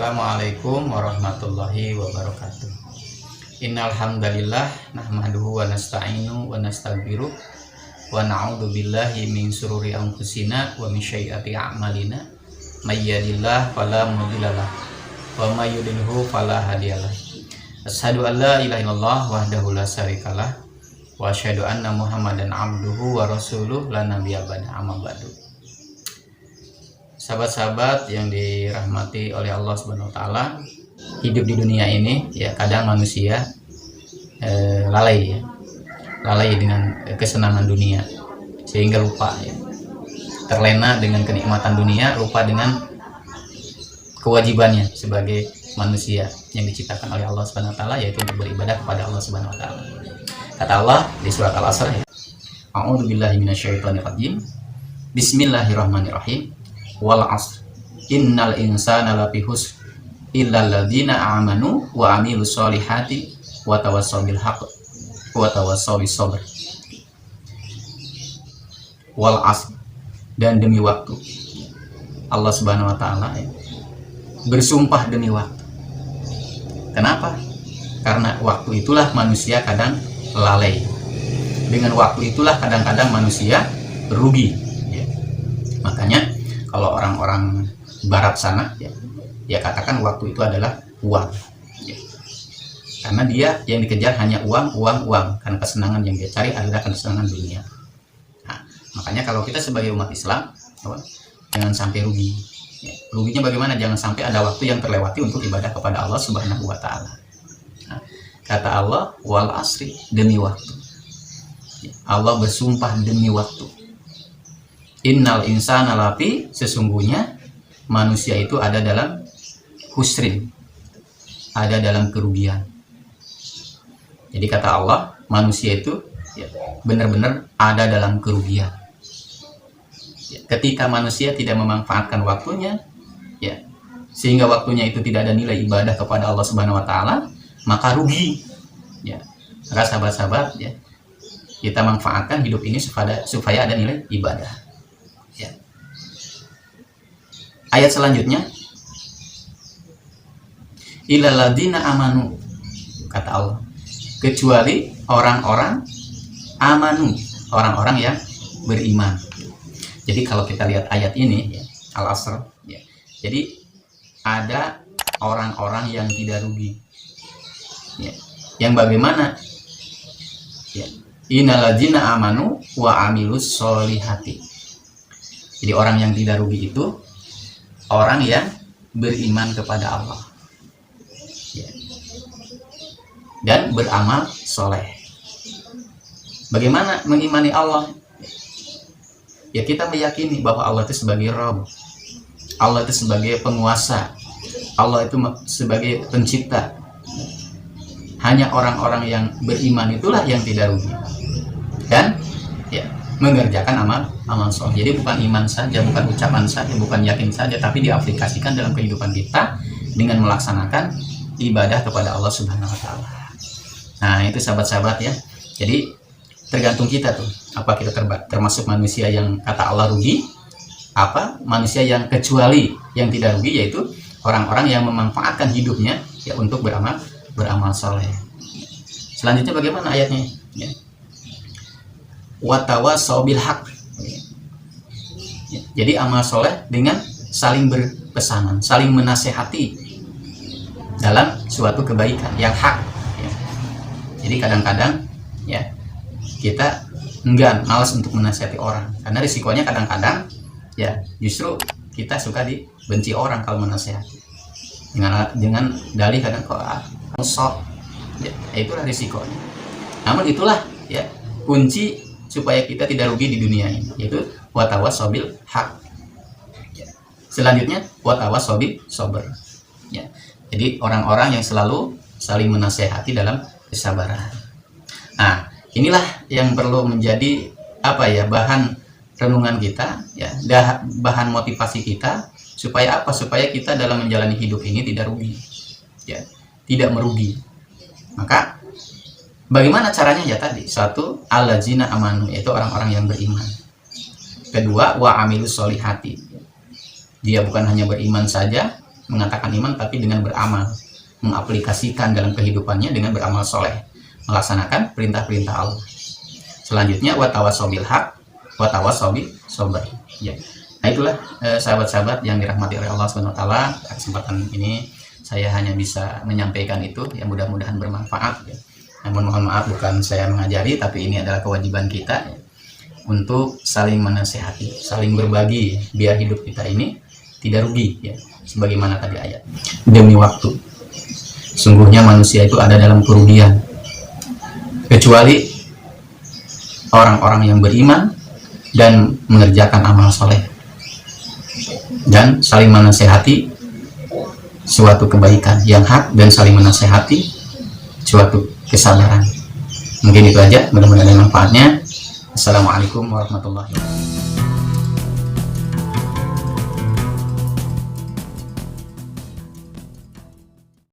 Assalamualaikum warahmatullahi wabarakatuh. Innal hamdalillah nahmaduhu wa nasta'inu wa nastaghfiruh wa na'udzu billahi min shururi anfusina wa min sayyiati a'malina. May yahdihillahu fala mudhillalah wa may yudhlilhu fala hadiyalah. Asyhadu an la ilaha illallah wahdahu la syarikalah wa asyhadu anna Muhammadan abduhu wa rasuluh la nabiyya ba'da amma ba'du. Sahabat-sahabat yang dirahmati oleh Allah Subhanahu wa taala, hidup di dunia ini ya kadang manusia lalai dengan kesenangan dunia sehingga lupa ya. Terlena dengan kenikmatan dunia, lupa dengan kewajibannya sebagai manusia yang diciptakan oleh Allah Subhanahu wa taala, yaitu untuk beribadah kepada Allah Subhanahu wa taala. Kata Allah di surat Al-Asr, A'udzu billahi minasyaitonir rajim. Bismillahirrahmanirrahim. Wal 'asr innal insana lafi khusr illal ladzina amanu wa amilus solihati wa tawassaw bil haqq wa tawassaw bis sabr. Wal 'asr, dan demi waktu. Allah Subhanahu wa taala bersumpah demi waktu. Kenapa? Karena waktu itulah manusia kadang lalai. Dengan waktu itulah kadang-kadang manusia rugi ya. Makanya kalau orang-orang barat sana ya katakan waktu itu adalah uang ya. Karena dia yang dikejar hanya uang. Karena kesenangan yang dia cari adalah kesenangan dunia. Nah, makanya kalau kita sebagai umat Islam jangan sampai rugi ya. Ruginya bagaimana? Jangan sampai ada waktu yang terlewati untuk ibadah kepada Allah Subhanahu wa taala. Nah, kata Allah, wal asri, demi waktu ya. Allah bersumpah demi waktu. Innal insana lafi, sesungguhnya manusia itu ada dalam husrin, ada dalam kerugian. Jadi kata Allah, manusia itu ya, benar-benar ada dalam kerugian ya. Ketika manusia tidak memanfaatkan waktunya ya, sehingga waktunya itu tidak ada nilai ibadah kepada Allah Subhanahu wa taala, maka rugi ya. Maka sahabat-sahabat ya, kita manfaatkan hidup ini supaya ada nilai ibadah ya. Ayat selanjutnya, illal ladzina amanu, kata Allah, kecuali orang-orang amanu, orang-orang yang beriman. Jadi kalau kita lihat ayat ini ya, Al-Asr ya, jadi ada orang-orang yang tidak rugi ya. Yang bagaimana ya, innal ladzina amanu wa amilus solihati. Jadi orang yang tidak rugi itu orang yang beriman kepada Allah ya, dan beramal soleh. Bagaimana mengimani Allah? Ya kita meyakini bahwa Allah itu sebagai Rabb, Allah itu sebagai penguasa, Allah itu sebagai pencipta. Hanya orang-orang yang beriman itulah yang tidak rugi dan ya mengerjakan amal soleh. Jadi bukan iman saja, bukan ucapan saja, bukan yakin saja, tapi diaplikasikan dalam kehidupan kita dengan melaksanakan ibadah kepada Allah Subhanahu wa taala. Nah, itu sahabat-sahabat ya. Jadi tergantung kita tuh, apa kita termasuk manusia yang kata Allah rugi, apa manusia yang kecuali yang tidak rugi, yaitu orang-orang yang memanfaatkan hidupnya ya untuk beramal soleh. Selanjutnya bagaimana ayatnya ya? Watawassaw bil haqq. Jadi amal soleh dengan saling berpesanan, saling menasehati dalam suatu kebaikan yang hak ya. Jadi kadang-kadang ya kita enggan, malas untuk menasihati orang karena risikonya kadang-kadang ya justru kita suka dibenci orang kalau menasehati dengan dalih kadang kok sok ya, itulah risikonya. Namun itulah ya kunci supaya kita tidak rugi di dunia ini, yaitu watawassaw bil haq. Selanjutnya watawassaw bis sabr. Ya. Jadi orang-orang yang selalu saling menasehati dalam kesabaran. Nah, inilah yang perlu menjadi apa ya, bahan renungan kita ya, bahan motivasi kita supaya apa? Supaya kita dalam menjalani hidup ini tidak rugi. Ya, tidak merugi. Maka bagaimana caranya ya tadi? Satu, alladzina amanu, yaitu orang-orang yang beriman. Kedua, wa amilus solihati. Dia bukan hanya beriman saja, mengatakan iman tapi dengan beramal, mengaplikasikan dalam kehidupannya dengan beramal soleh, melaksanakan perintah-perintah Allah. Selanjutnya watawasau bil haq, watawasau bis sabr. Ya. Nah itulah sahabat-sahabat yang dirahmati oleh Allah Subhanahu wa taala. Kesempatan ini saya hanya bisa menyampaikan itu, yang mudah-mudahan bermanfaat ya. Namun mohon maaf, bukan saya mengajari, tapi ini adalah kewajiban kita ya, untuk saling menasehati, saling berbagi biar hidup kita ini tidak rugi ya. Sebagaimana tadi ayat, demi waktu sungguhnya manusia itu ada dalam kerugian kecuali orang-orang yang beriman dan mengerjakan amal soleh dan saling menasehati suatu kebaikan yang hak dan saling menasehati suatu kesabaran. Mungkin itu aja, mudah-mudahan ada manfaatnya. Assalamualaikum warahmatullahi wabarakatuh.